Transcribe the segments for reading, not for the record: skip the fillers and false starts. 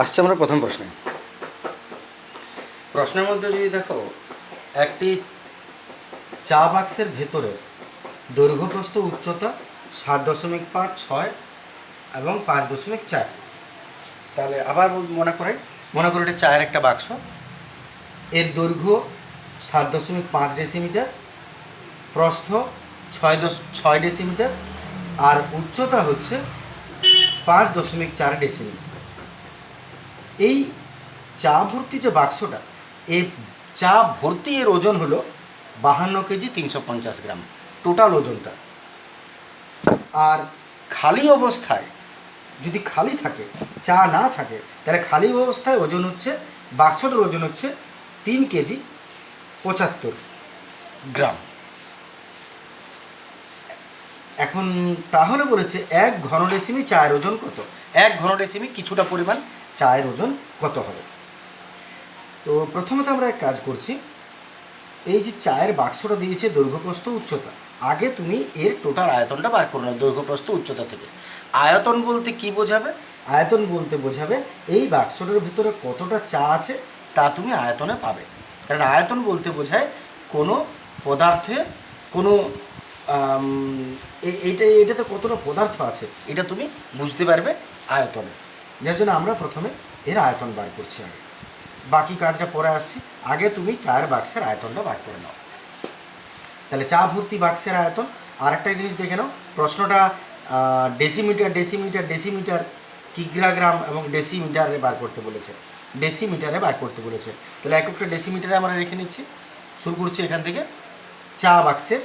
আসছে আমরা প্রথম প্রশ্নে। প্রশ্নের মধ্যে যদি দেখো, একটি চা বাক্সের ভেতরের দৈর্ঘ্য প্রস্থ উচ্চতা 7.56 এবং 5.4। তাহলে আবার মনে করে এটা চায়ের একটা বাক্স, এর দৈর্ঘ্য 7.5 ডেসিমিটার, প্রস্থ 6 ডেসিমিটার, আর উচ্চতা হচ্ছে 5.4 ডেসিমিটার। এই চা ভর্তি যে বাক্সটা, এই চা ভর্তি এর ওজন হলো 52 কেজি 350 গ্রাম, টোটাল ওজনটা। আর খালি অবস্থায় যদি খালি থাকে, চা না থাকে, তাহলে খালি অবস্থায় ওজন হচ্ছে, বাক্সটার ওজন হচ্ছে 3 কেজি 75 গ্রাম। এখন তাহলে বলেছে 1 ঘন ডেসিমি চায়ের ওজন কত? 1 ঘন ডেসিমি কিছুটা পরিমাণ চায়ের ওজন কত হবে? তো প্রথমত আমরা এক কাজ করছি, এই যে চায়ের বাক্সটা দিয়েছে দৈর্ঘ্যপ্রস্থ উচ্চতা, আগে তুমি এর টোটাল আয়তনটা বার করে নাও দৈর্ঘ্যপ্রস্থ উচ্চতা থেকে। আয়তন বলতে কি বোঝাবে? আয়তন বলতে বোঝাবে এই বাক্সটার ভিতরে কতটা চা আছে তা তুমি আয়তনে পাবে। কারণ আয়তন বলতে বোঝায় কোনো পদার্থে কোনো এটাতে কতটা পদার্থ আছে এটা তুমি বুঝতে পারবে আয়তনে। যার জন্য আমরা প্রথমে এর আয়তন বার করছি, আগে বাকি কাজটা পরে আসছি। আগে তুমি চায়ের বাক্সের আয়তনটা বার করে নাও। তাহলে চা ভর্তি বাক্সের আয়তন। আর একটা জিনিস দেখে নাও, প্রশ্নটা ডেসিমিটার কিগ্রাগ্রাম এবং ডেসিমিটারে বার করতে বলেছে, ডেসিমিটারে বার করতে বলেছে। তাহলে এককটা ডেসিমিটারে আমরা রেখে নিচ্ছি। শুরু করছি এখান থেকে। চা বাক্সের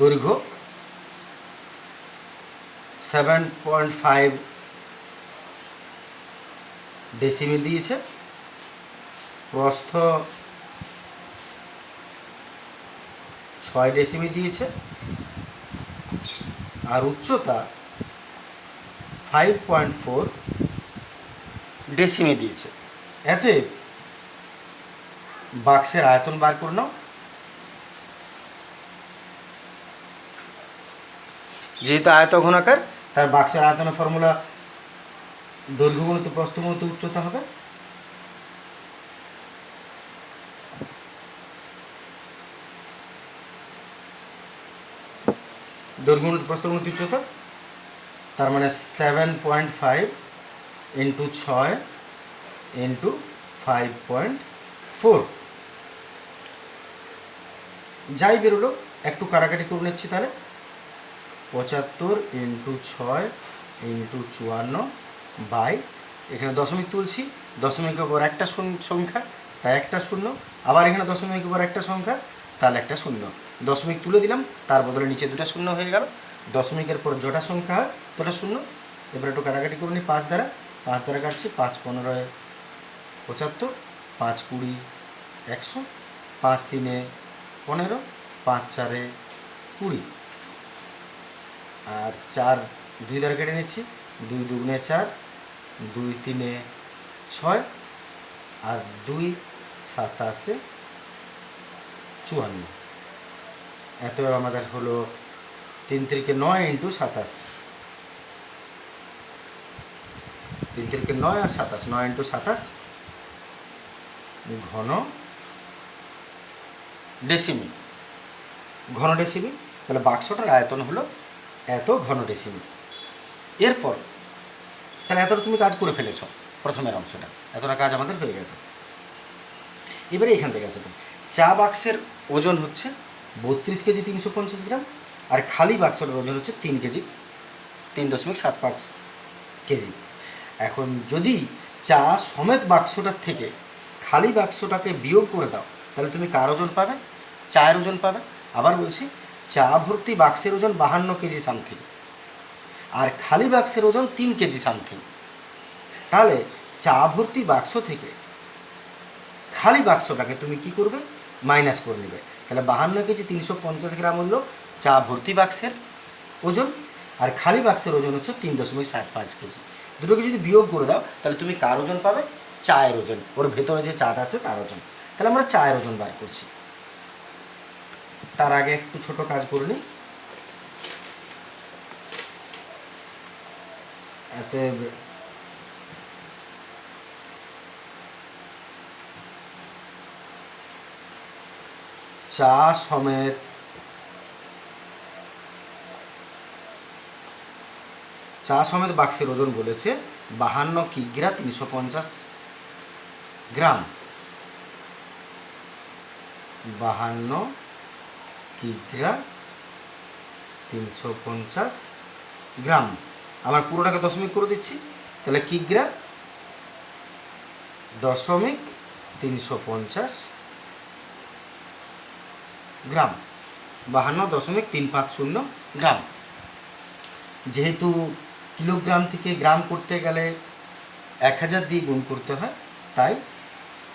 দৈর্ঘ্য 7.5 ডেসিমি দিয়েছে, প্রস্থ 6 ডেসিমি দিয়েছে, আর উচ্চতা 5.4 ডেসিমি দিয়েছে। এতএব বাক্সের আয়তন বার করে নাও। যেহেতু আয়তঘনাকার, তার বাক্সের আয়তনের ফর্মুলা দৈর্ঘ্য গুণিত প্রস্থ গুণিত উচ্চতা হবে। দৈর্ঘ্য গুণিত প্রস্থ গুণিত উচ্চতা, তার মানে 7.5 ইন্টু 6 ইন্টু 5.4। যাই বেরোলো, একটু কাটাকাটি করে নিচ্ছি। তাহলে 75 ইন্টু 6 ইন্টু 54 বাই, এখানে দশমিক তুলছি, দশমিকের উপর একটা সংখ্যা তাই একটা শূন্য, আবার এখানে দশমিকের উপর একটা সংখ্যা তাহলে একটা শূন্য। দশমিক তুলে দিলাম, তার বদলে নিচে দুটা শূন্য হয়ে গেল। দশমিকের পর যটা সংখ্যা হয় তটা শূন্য। এবার একটু কাটাকাটি করে নিই 5 দ্বারা। 5 দ্বারা কাটছি, 5 15 75, 5 20 100, 5 3 15, 5 4 20, আর 4 2 দ্বারা কেটে নিচ্ছি, 2 2 4, 2 3 6, আর 2 7 54। এত আমাদের হলো 3 3 9 ইন্টু 27, 3 3 9 আর 27, 9 ইন্টু 27 ঘন ডেসিমি, ঘন ডেসিমি। তাহলে বাক্সটার আয়তন হলো এত ঘন ডেসিমি। এরপর তাহলে এতটা তুমি কাজ করে ফেলেছ, প্রথমের অংশটা এতটা কাজ আমাদের হয়ে গেছে। এবারে এখান থেকে আছে, চা বাক্সের ওজন হচ্ছে 32 কেজি 350 গ্রাম, আর খালি বাক্সটার ওজন হচ্ছে 3 কেজি 3.75 কেজি। এখন যদি চা সমেত বাক্সটার থেকে খালি বাক্সটাকে বিয়োগ করে দাও, তাহলে তুমি কার ওজন পাবে? চায়ের ওজন পাবে। আবার বলছি, চা ভর্তি বাক্সের ওজন 52 কেজি সামথিং, আর খালি বাক্সের ওজন 3 কেজি সামথিং। তাহলে চা ভর্তি বাক্স থেকে খালি বাক্সটাকে তুমি কি করবে? মাইনাস করে নেবে। তাহলে 52 কেজি 350 গ্রাম হলো চা ভর্তি বাক্সের ওজন, আর খালি বাক্সের ওজন হচ্ছে 3.75 কেজি। দুটোকে যদি বিয়োগ করে দাও, তাহলে তুমি কার ওজন পাবে? চায়ের ওজন, ওর ভেতরে যে চাটা আছে তার ওজন। তাহলে আমরা চায়ের ওজন বার করছি। তার আগে একটু ছোট কাজ করে নিই। এতে চা সমেত বাক্সের ওজন বলেছে 52 কিগ্রা 350 গ্রাম। 52 কিগ্রা 350 গ্রাম। আমার পুরোটাকে দশমিক করে দিচ্ছি, তাহলে কিগ্রা দশমিক 350 গ্রাম, 52.350 গ্রাম। যেহেতু কিলোগ্রাম থেকে গ্রাম করতে গেলে 1000 দিয়ে গুণ করতে হয়, তাই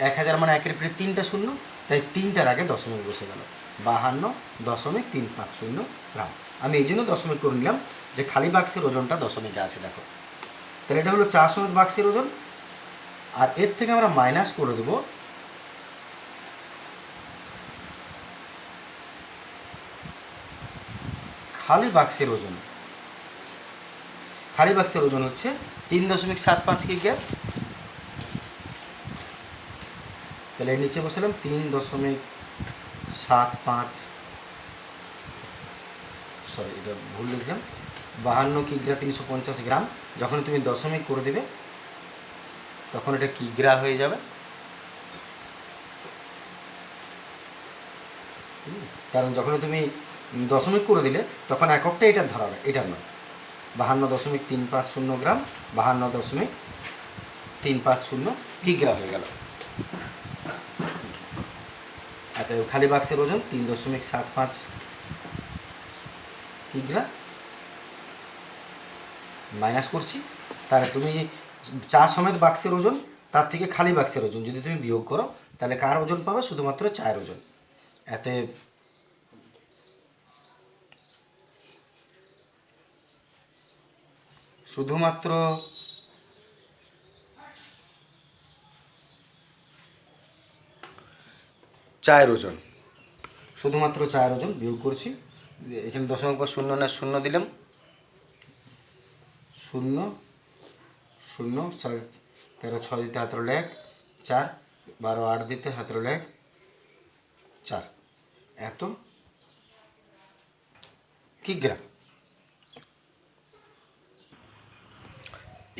1000 মানে 1-এর পরে 3টা শূন্য, তাই 3টার আগে দশমিক বসে গেল, 52.350 গ্রাম। আমি এই জন্য দশমিক করে নিলাম যে খালি বাক্সের ওজনটা দশমিকে আছে। দেখো, তাহলে এটা হলো চা সমেত বাক্সের ওজন। আর এর থেকে আমরা মাইনাস করে দেব খালি বাক্সের ওজন। খালি বাক্সের ওজন হচ্ছে 3.75 কিগ্রা। তাহলে এর নিচে বসালাম 3.75, সরি এটা ভুল লিখলাম, 52 কিগ্রা 350 গ্রাম। যখন তুমি দশমিক করে দেবে তখন এটা কিগ্রা হয়ে যাবে। কারণ যখন তুমি দশমিক করে দিলে তখন এককটা এটা ধরাবে, এটার নয়। 52.350 গ্রাম, 52.350 কিগ্রা হয়ে গেল। অতএব খালি বাক্সের ওজন 3.75 কিগ্রা। মাইনাস করছি, তাহলে তুমি চা সমেত বাক্সের ওজন তার থেকে খালি বাক্সের ওজন যদি তুমি বিয়োগ করো, তাহলে কার ওজন পাবে? শুধুমাত্র চায়ের ওজন। এতে শুধুমাত্র চায়ের ওজন, শুধুমাত্র চায়ের ওজন বিয়োগ করছি। এখানে দশমিক পর শূন্য না শূন্য দিলাম, 0 0 13 6 দিতে হাত রইল 1 4, 12 8 দিতে হাত রইল 1 4, এত কিগ্রা।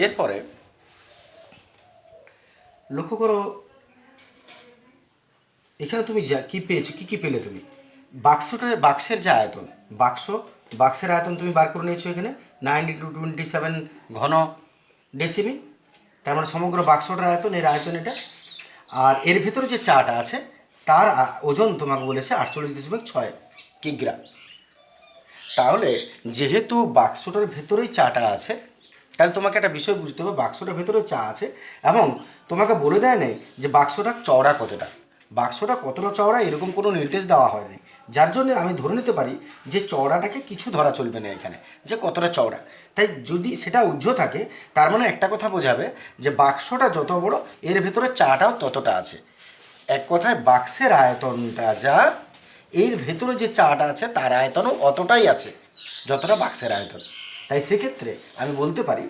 এরপরে লক্ষ্য করো, এখানে তুমি যা কী পেয়েছো, কী পেলে তুমি? বাক্সের যে আয়তন, বাক্সের আয়তন তুমি বার করে নিয়েছো এখানে 9 × 27 ঘন ডেসিমিল। তার মানে সমগ্র বাক্সটার আয়তন, এর আয়তন এটা। আর এর ভেতরে যে চাটা আছে তার ওজন তোমাকে বলেছে 48.6 কিগ্রা। তাহলে যেহেতু বাক্সটার ভেতরেই চাটা আছে, তাহলে তোমাকে একটা বিষয় বুঝতে হবে, বাক্সটার ভেতরে চা আছে এবং তোমাকে বলে দেয় নাই যে বাক্সটা চওড়া কতটা। বাক্সটা কতটা চওড়া এরকম কোনো নির্দেশ দেওয়া হয়নি, যার জন্য আমি ধরে নিতে পারি যে চওড়াটাকে কিছু ধরা চলবে না এখানে, যে কতটা চওড়া। তাই যদি সেটা উজ্জ্ব থাকে, তার মানে একটা কথা বোঝাবে যে বাক্সটা যত বড় এর ভেতরে চাটাও ততটা আছে। এক কথায় বাক্সের আয়তনটা যা, এর ভেতরে যে চাটা আছে তার আয়তনও অতটাই আছে যতটা বাক্সের আয়তন। তাই সেক্ষেত্রে আমি বলতে পারি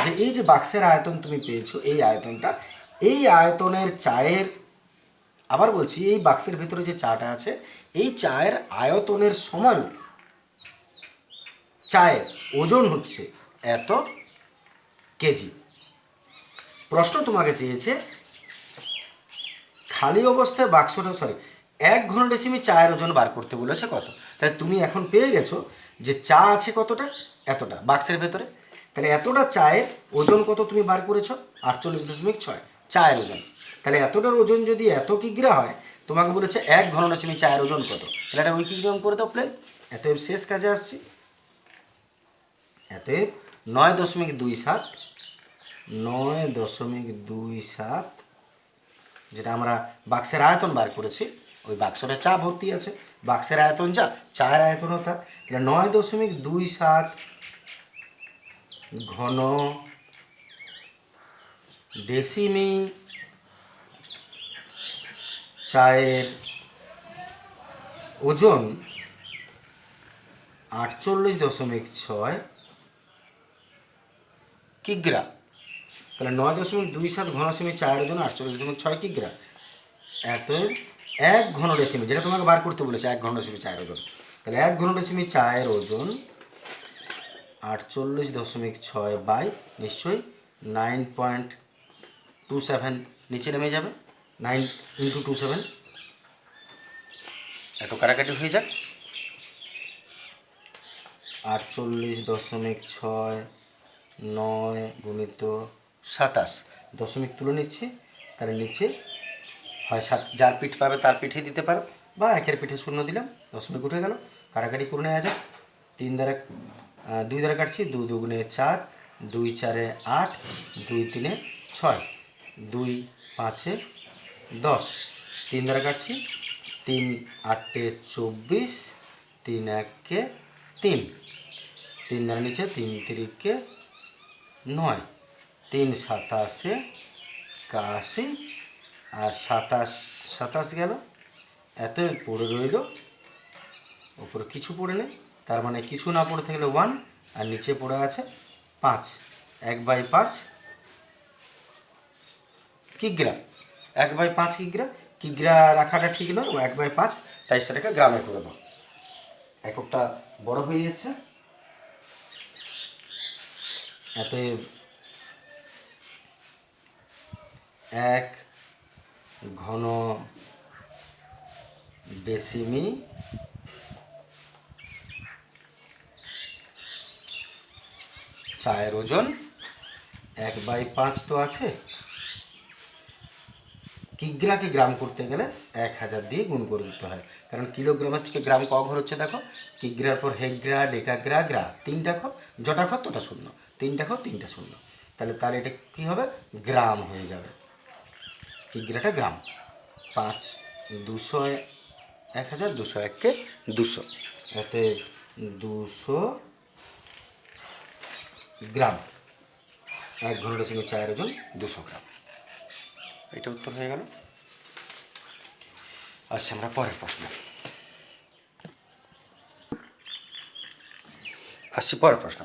যে এই যে বাক্সের আয়তন তুমি পেয়েছো, এই আয়তনটা, এই আয়তনের চায়ের, আবার বলছি, এই বাক্সের ভেতরে যে চাটা আছে এই চায়ের আয়তনের সমান চায়ের ওজন হচ্ছে এত কেজি। প্রশ্ন তোমাকে চেয়েছে খালি অবস্থায় বাক্সটা, 1 ঘন ডেসিমি চায়ের ওজন বার করতে বলেছে কত। তাই তুমি এখন পেয়ে গেছো যে চা আছে কতটা, এতটা বাক্সের ভেতরে। তাহলে এতটা চায়ের ওজন কত তুমি বার করেছো? 48.6 চায়ের ওজন। তাহলে এতটার ওজন যদি এত কিগ্রা হয়, তোমাকে বলেছে 1 ঘন ডেসিমি চায়ের ওজন কত, তাহলে এটা উইকিগ্রাম করে দাও প্লেন। এতএব শেষ কাজে আসছি, এতএব 9.27 9.27, যেটা আমরা বাক্সের আয়তন বার করেছি, ওই বাক্সটা চা ভর্তি আছে, বাক্সের আয়তন যা, চায়ের আয়তনও তা। তাহলে 9.27 ঘন ডেসিমি চায়ের ওজন 48.6 কিগ্রা। তাহলে 9.27 ঘন সেমি চায়ের ওজন 48.6 কিগ্রা। এত 1 ঘন ডেসিমি, যেটা তোমাকে বার করতে বলেছে 1 ঘন ডেসিমি চায়ের ওজন। তাহলে 1 ঘন ডেসিমি চায়ের ওজন 48.6 বাই নিশ্চয়ই 9.27, নিচে নেমে যাবে 9 × 27, একটু কাটাকাটি হয়ে যাক। 48.6 9 গুণিত 27, দশমিক তুলে নিচ্ছি। তাহলে নিচে হয় 7, যার পিঠ পাবে তার পিঠে দিতে পারো, বা একের পিঠে 0 দিলাম, দশমিক উঠে গেল। কাটাকাটি করে নেওয়া যায়। 2 দ্বারা কাটছি, 2 দুগুণে 4, 2 4 8, 2 3 6, 2 5 10, 3 দ্বারা কাটছি, 3 8 24, 3 1 3, 3 দ্বারা নিচে, 3 3 9, 3 7 81, আর 27 গেল। এত পড়ে রইল, ওপরে কিছু পড়ে নেই, তার মানে কিছু না পড়ে থাকলে 1, আর নিচে পড়ে আছে 5, 1/5 কিগ্রা। 1/5 কিগ্রা। কিগ্রা রাখাটা ঠিক নয়, ও 1/5, তাই সেটাকে গ্রামে করে দাও। এককটা বড় হয়ে যাচ্ছে। এত 1 ঘন ডেসিমি চায়ের ওজন 1/5 তো আছে, কিগ্রাকে গ্রাম করতে গেলে 1000 দিয়ে গুণ করে দিতে হয়, কারণ কিলোগ্রামের থেকে গ্রাম ক ঘর হচ্ছে দেখো। কিগ্রার পর হেগ্রা, ডেকাগ্রা, গ্রা, 3টা ঘর, জটা ঘর তোটা 0, 3টা ঘর 3টা 0, তাহলে এটা কী হবে, গ্রাম হয়ে যাবে। কিগ্রাটা গ্রাম। 5 200 1000, 200 1 200, এতে 200 গ্রাম। 1 ঘন ডেসিমি চায়ের ওজন 200 গ্রাম। এটা উত্তর হয়ে গেল। আচ্ছা, আমরা পরের প্রশ্ন আসছি। পরের প্রশ্ন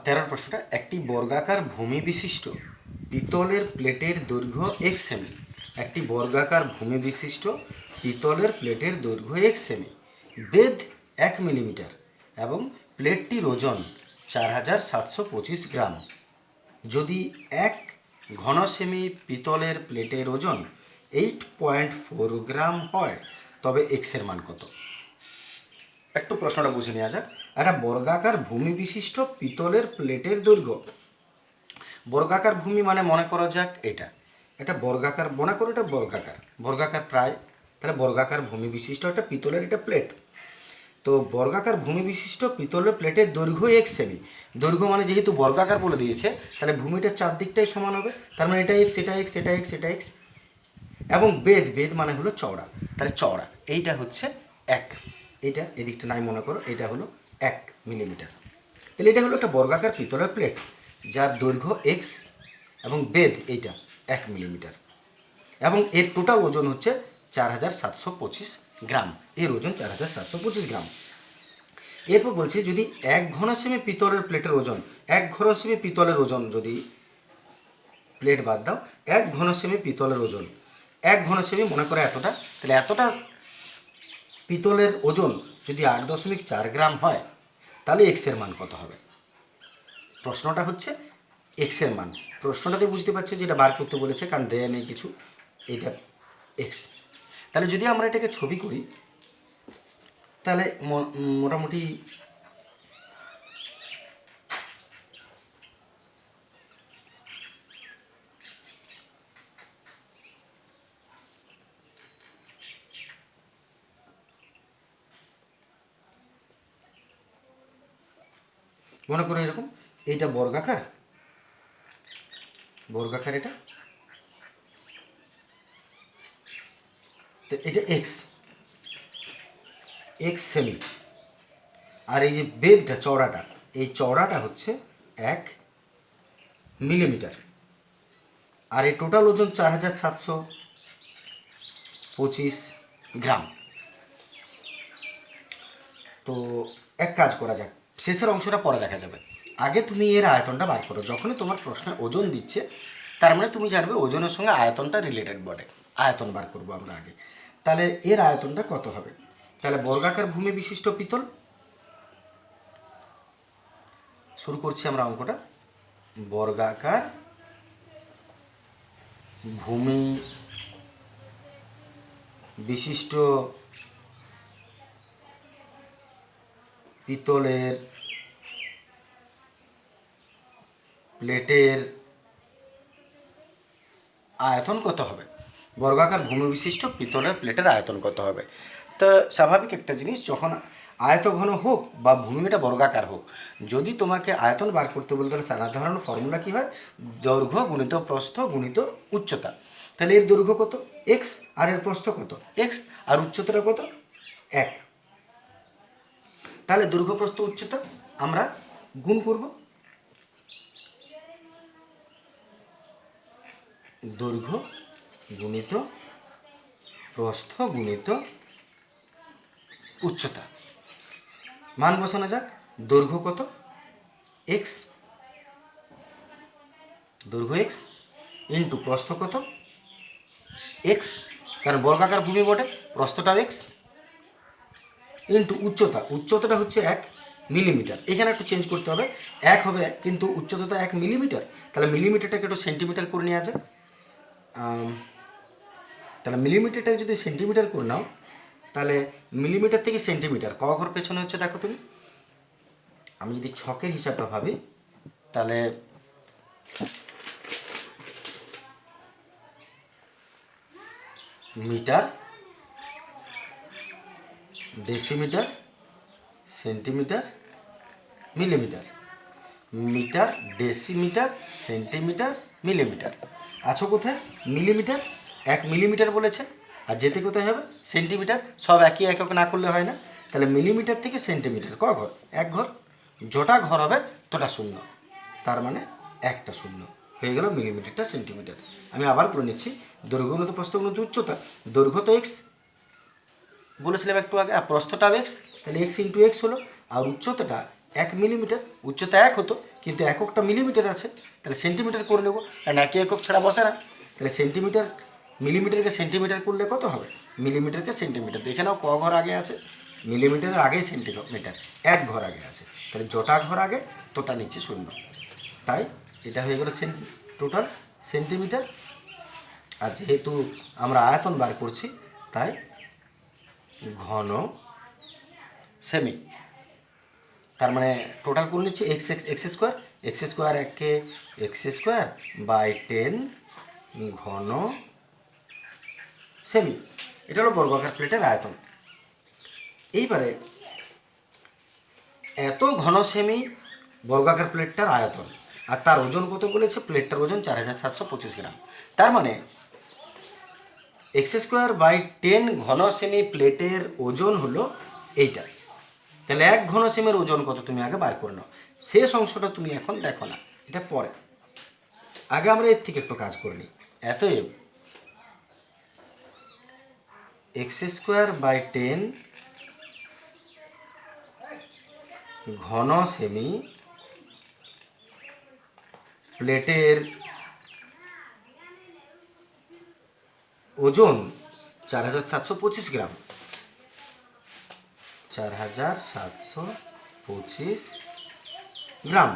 13 প্রশ্নটা, একটি বর্গাকার ভূমি বিশিষ্ট পিতলের প্লেটের দৈর্ঘ্য 1 সেমি। একটি বর্গাকার ভূমি বিশিষ্ট পিতলের প্লেটের দৈর্ঘ্য 1 সেমি, বেধ 1 মিলিমিটার এবং প্লেটটির ওজন 4725 গ্রাম। যদি 1 ঘন সেমি পিতলের প্লেটের ওজন 8.4 গ্রাম হয়, তবে এক্সের মান কত? একটু প্রশ্নটা বুঝে নেওয়া যাক। একটা বর্গাকার ভূমি বিশিষ্ট পিতলের প্লেটের দৈর্ঘ্য, বর্গাকার ভূমি মানে মনে করা যাক এটা বর্গাকার, মনে করো এটা বর্গাকার প্রায়, তাহলে বর্গাকার ভূমি বিশিষ্ট একটা পিতলের এটা প্লেট। তো বর্গাকার ভূমি বিশিষ্ট পিতলের প্লেটের দৈর্ঘ্য 1 সেমি। দৈর্ঘ্য মানে যেহেতু বর্গাকার বলে দিয়েছে, তাহলে ভূমিটার চারদিকটাই সমান হবে, তার মানে এটা এক্স, এটা এক্স, এটা এক্স, এটা এক্স। এবং বেদ মানে হলো চওড়া, তাহলে চওড়া এইটা হচ্ছে 1, এইটা এদিকটা নাই মনে করো, এটা হলো 1 মিলিমিটার। তাহলে এটা হলো একটা বর্গাকার পিতলের প্লেট যার দৈর্ঘ্য এক্স এবং বেদ এইটা 1 মিলিমিটার, এবং এর টোটাল ওজন হচ্ছে 4725 গ্রাম। এর ওজন 4725 গ্রাম। এরপর বলছে যদি 1 ঘন সেমি পিতলের প্লেটের ওজন, 1 ঘন সেমি পিতলের ওজন, যদি প্লেট বাদ দাও, 1 ঘন সেমি পিতলের ওজন, 1 ঘন সেমি মনে করে এতটা, তাহলে এতটা পিতলের ওজন যদি 8.4 গ্রাম হয়, তাহলে এক্সের মান কত হবে? প্রশ্নটা হচ্ছে এক্সের মান। প্রশ্নটাতে বুঝতে পারছো যে এটা বার করতে বলেছে, কারণ দেয়া নেই কিছু, এটা এক্স। তাহলে যদি আমরা এটাকে ছবি করি, তাহলে মোটামুটি মনে করো এরকম, এইটা বর্গাকার, এটা, তো এটা এক্স সেমি, আর এই যে বেদটা চওড়াটা, এই চওড়াটা হচ্ছে 1 মিলিমিটার, আর এই টোটাল ওজন 4725 গ্রাম। তো এক কাজ করা যাক, শেষের অংশটা পরে দেখা যাবে, আগে তুমি এর আয়তনটা বার করো। যখনই তোমার প্রশ্নে ওজন দিচ্ছে তার মানে তুমি জানবে ওজনের সঙ্গে আয়তনটা রিলেটেড বটে। আয়তন বার করবো আমরা আগে। তাহলে এর আয়তনটা কত হবে? তাহলে বর্গাকার ভূমি বিশিষ্ট পিতল, শুরু করছি আমরা অঙ্কটা। বর্গাকার ভূমি বিশিষ্ট পিতলের প্লেটের আয়তন কত হবে? বর্গাকার ভূমি বিশিষ্ট পিতলের প্লেটের আয়তন কত হবে? তো স্বাভাবিক একটা জিনিস, যখন আয়তঘন হোক বা ভূমিটা বর্গাকার হোক, যদি তোমাকে আয়তন বার করতে বলে তাহলে সাধারণ ফর্মুলা কী হয়? দৈর্ঘ্য গুণিত প্রস্থ গুণিত উচ্চতা। তাহলে এর দৈর্ঘ্য কত? এক্স, আর এর প্রস্থ কত? এক্স, আর উচ্চতাটা কত? 1। তাহলে দৈর্ঘ্য প্রস্থ উচ্চতা আমরা গুণ করব। দৈর্ঘ্য গুণিত প্রস্থ গুণিত উচ্চতা, মান বসানো যাক। দৈর্ঘ্য কত? এক্স, দৈর্ঘ্য এক্স ইন্টু প্রস্থ কত? এক্স, কারণ বর্গাকার ভূমি বটে, প্রস্থটাও এক্স, ইন্টু উচ্চতা, উচ্চতাটা হচ্ছে 1 মিলিমিটার। এখানে একটু চেঞ্জ করতে হবে, 1 হবে কিন্তু উচ্চতা তো 1 মিলিমিটার, তাহলে মিলিমিটারটাকে একটু সেন্টিমিটার করে নেওয়া যায়। তাহলে মিলিমিটারটাকে যদি সেন্টিমিটার করে নাও, তাহলে মিলিমিটার থেকে সেন্টিমিটার ক ঘর পেছনে হচ্ছে দেখো তুমি। আমি যদি ছকের হিসাবটা ভাবি, তাহলে metre, decimetre, centimetre, millimetre, metre, decimetre, centimetre, millimetre. আছো কোথায়? মিলিমিটার, 1 মিলিমিটার বলেছে, আর যেতে কোথায় হবে? সেন্টিমিটার। সব একই একক না করলে হয় না। তাহলে মিলিমিটার থেকে সেন্টিমিটার ক ঘর? 1 ঘর। যটা ঘর হবে তটা শূন্য, তার মানে একটা শূন্য হয়ে গেল মিলিমিটারটা সেন্টিমিটার। আমি আবার করে নিচ্ছি, দৈর্ঘ্য গুণিত প্রস্থ গুণিত উচ্চতা। দৈর্ঘ্য তো এক্স বলেছিলাম একটু আগে, আর প্রস্থটাও এক্স, তাহলে এক্স ইন্টু এক্স হলো। আর উচ্চতাটা 1 মিলিমিটার, উচ্চতা 1 হতো কিন্তু এককটা মিলিমিটার আছে, তাহলে সেন্টিমিটার করে নেবো, কারণ একই একক ছাড়া বসে না। তাহলে সেন্টিমিটার, মিলিমিটারকে সেন্টিমিটার করলে কত হবে? মিলিমিটারকে সেন্টিমিটার, দেখে নাও ক ঘর আগে আছে? মিলিমিটারের আগে সেন্টিমিটার 1 ঘর আগে আছে, তাহলে যটা ঘর আগে তোটা নিচে শূন্য। তাই এটা হয়ে গেল টোটাল সেন্টিমিটার। আর যেহেতু আমরা আয়তন বার করছি তাই ঘন সেমি, তার মানে টোটাল করে নিচ্ছি x x x square, x square একে এক্স স্কোয়ার বাই 10 ঘন সেমি। এটা হলো বর্গাকার প্লেটের আয়তন। এইবারে এত ঘন সেমি বর্গাকার প্লেটটার আয়তন, আর তার ওজন কত বলেছে? প্লেটটার ওজন 4725 গ্রাম। তার মানে এক্স স্কোয়ার বাই 10 ঘন সেমি প্লেটের ওজন হলো এইটা। তাহলে 1 ঘন সেমের ওজন কত তুমি আগে বার করে নাও। শেষ অংশটা তুমি এখন দেখো না, এটা পরে, আগে আমরা এর থেকে একটু কাজ করে নিই। এতএব এক্স স্কোয়ার বাই 10 ঘন সেমি প্লেটের ওজন 4725 গ্রাম, 4725 গ্রাম।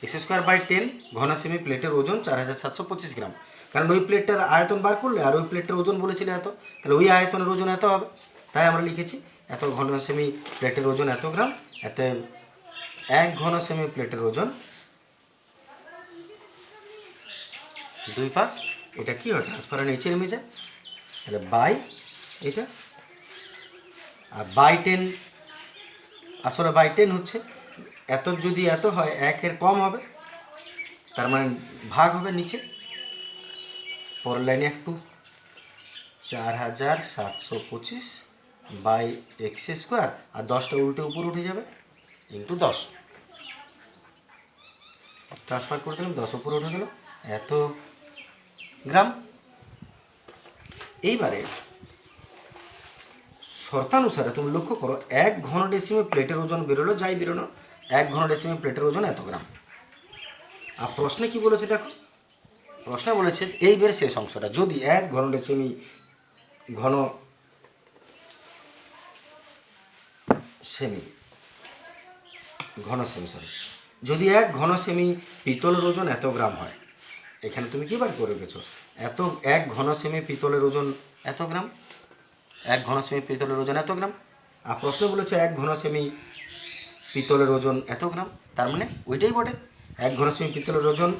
এক্স স্কোয়ার বাই 10 ঘন সেমি প্লেটের ওজন 4725 গ্রাম, কারণ ওই প্লেটটার আয়তন বার করলে আর ওই প্লেটটার ওজন বলেছিল এত, তাহলে ওই আয়তনের ওজন এত হবে। তাই আমরা লিখেছি এত ঘন সেমি প্লেটের ওজন এত গ্রাম, এত 1 ঘন সেমি প্লেটের ওজন 2.5। এটা কি হয়? ট্রান্সফারের নিচে নেমে যায়, তাহলে বাই এটা, আর বাই 10, আসলে বাই 10 হচ্ছে এত, যদি এত হয় 1-এর কম হবে, তার মানে ভাগ হবে নিচে। পরের লাইনে একটু 4725 বাই এক্স স্কোয়ার, আর 10টা উল্টে উপর উঠে যাবে ইন্টু 10, ট্রান্সফার করে দিলাম, 10 উপরে উঠে গেল এত গ্রাম। এইবারে শর্তানুসারে তুমি লক্ষ্য করো 1 ঘন ডেসিমে প্লেটের ওজন বেরোলো, যাই বেরোনো 1 ঘন ডেসিমে প্লেটের ওজন এত গ্রাম। আর প্রশ্নে কি বলেছে দেখো, প্রশ্নে বলেছে এইবার শেষ অংশটা, যদি 1 ঘন সেমি সরি, যদি 1 ঘন সেমি পিতলের ওজন এত গ্রাম হয়, এখানে তুমি কি বার করে রেখেছো, 1 ঘন সেমি পিতলের ওজন এত গ্রাম, 1 ঘন সেমি পিতলের ওজন এত গ্রাম। আর প্রশ্ন বলেছে 1 ঘন সেমি পিতলের ওজন এত গ্রাম, তার মানে ওইটাই বটে। 1 ঘন সেমি পিতলের ওজন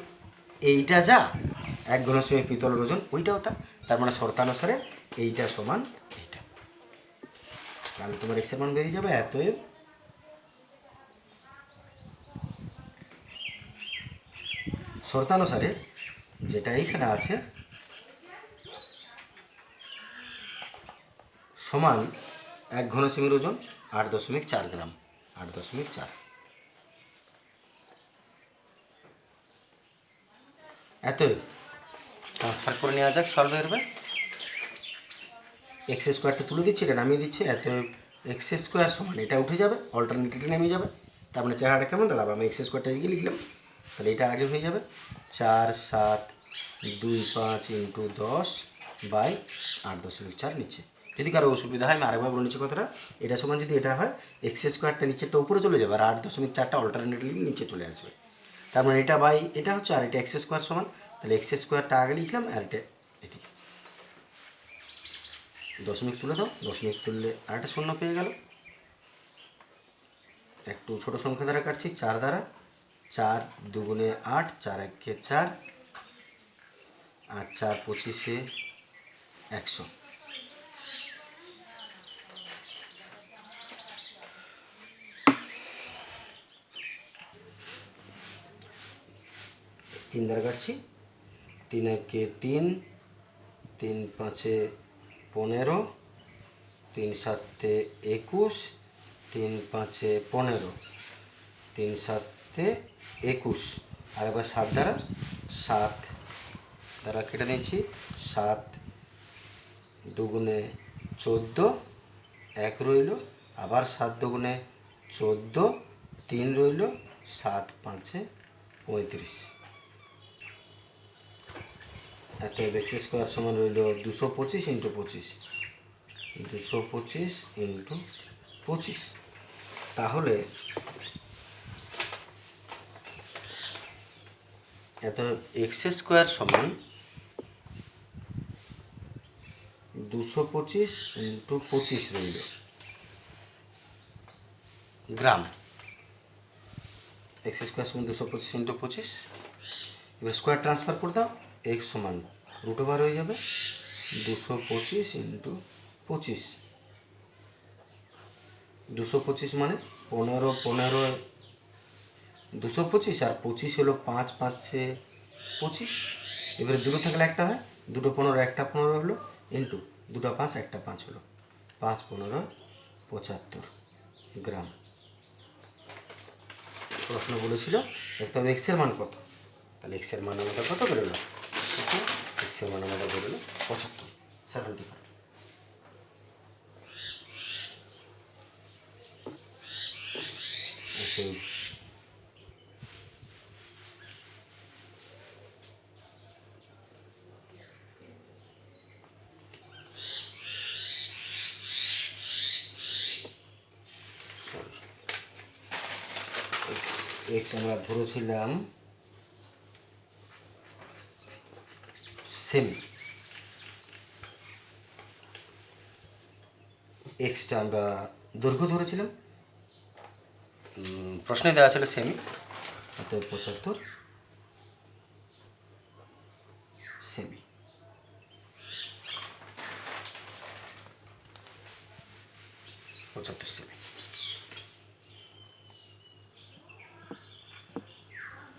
এইটা যা, 1 ঘন সেমি পিতলের ওজন ওইটাও তা, তার মানে শর্তানুসারে এইটা সমান এইটা। তাহলে তোমার এক্সের মান বেরিয়ে যাবে। অতএব শর্তানুসারে যেটা এইখানে আছে সমান 1 ঘন সেমির ওজন 8.4 গ্রাম, 8.4। অতএব ট্রান্সফার করে নেওয়া যাক সলভের বা এক্স স্কোয়ারটা তুলে দিচ্ছি, এটা নামিয়ে দিচ্ছি। অতএব এক্স স্কোয়ার সমান এটা উঠে যাবে, অল্টারনেটিভটা নেমে যাবে, তার মানে চেহারাটা কেমন দাঁড়াবে, আমি এক্স স্কোয়ারটা এদিকে লিখলাম, তাহলে এটা আগে হয়ে যাবে 4 7 2 5 × 10 বাই 8.4 নিচে। যদি কারো অসুবিধা হয় আমি আরেকবার বলে নিচ্ছি কথাটা, এটা সমান যদি এটা হয় এক্স স্কোয়ারটা নিচেরটা উপরে চলে যাবে আর 8.4টা অল্টারনেটিভলি নিচে চলে আসবে, তার মানে এটা বাই এটা হচ্ছে, আর এটা এক্স স্কোয়ার সমান, তাহলে এক্স স্কোয়ারটা আগে লিখলাম আর এটা এদিকে দশমিক তুলে দাও, দশমিক তুললে আর একটা শূন্য পেয়ে গেল। একটু ছোটো সংখ্যা দ্বারা কাটছি, 4 দ্বারা, 4 2 8, 4 1 4, আর 4 25 100। তিন দ্বারা কাটছি, 3 1 3, 3 5 15, 3 7 21, 3 5 15, 3 7 21, আর এবার 7 দ্বারা, 7 দ্বারা কেটে নিচ্ছি, 7 2 14, 1 রইল, আবার 7 2 14, 3 রইল, 7 5 35। অতএব এক্স স্কোয়ার সমান রইল 225 × 25, 225 × 25। তাহলে অতএব এক্স স্কোয়ার সমান 225 × 25 রইল গ্রাম। এক্স স্কোয়ার সমান 225 × 25। এবার স্কোয়ার ট্রান্সফার করে দাও, এক্স সমান √ওভার হয়ে যাবে 225 × 25। 225 মানে 15 15 225, আর 25 হলো 5 5 25। এবারে দুটো থাকলে একটা হয়, 2 15 একটা 15 হলো, ইন্টু 2 5 একটা 5 হলো, 5 15 75 গ্রাম। প্রশ্ন বলেছিল দেখতে হবে এক্সের মান কত, তাহলে এক্সের মান আমাদের কত বেরোলো, এক্সের মান আমাদের বেরোলো 75, 75। এক্স আমরা ধরেছিলাম সেমি, এক্সটা আমরা দৈর্ঘ্য ধরেছিলাম, প্রশ্নে দেওয়া ছিল সেমি, অর্থাৎ 75 সেমি। 75 সেমি।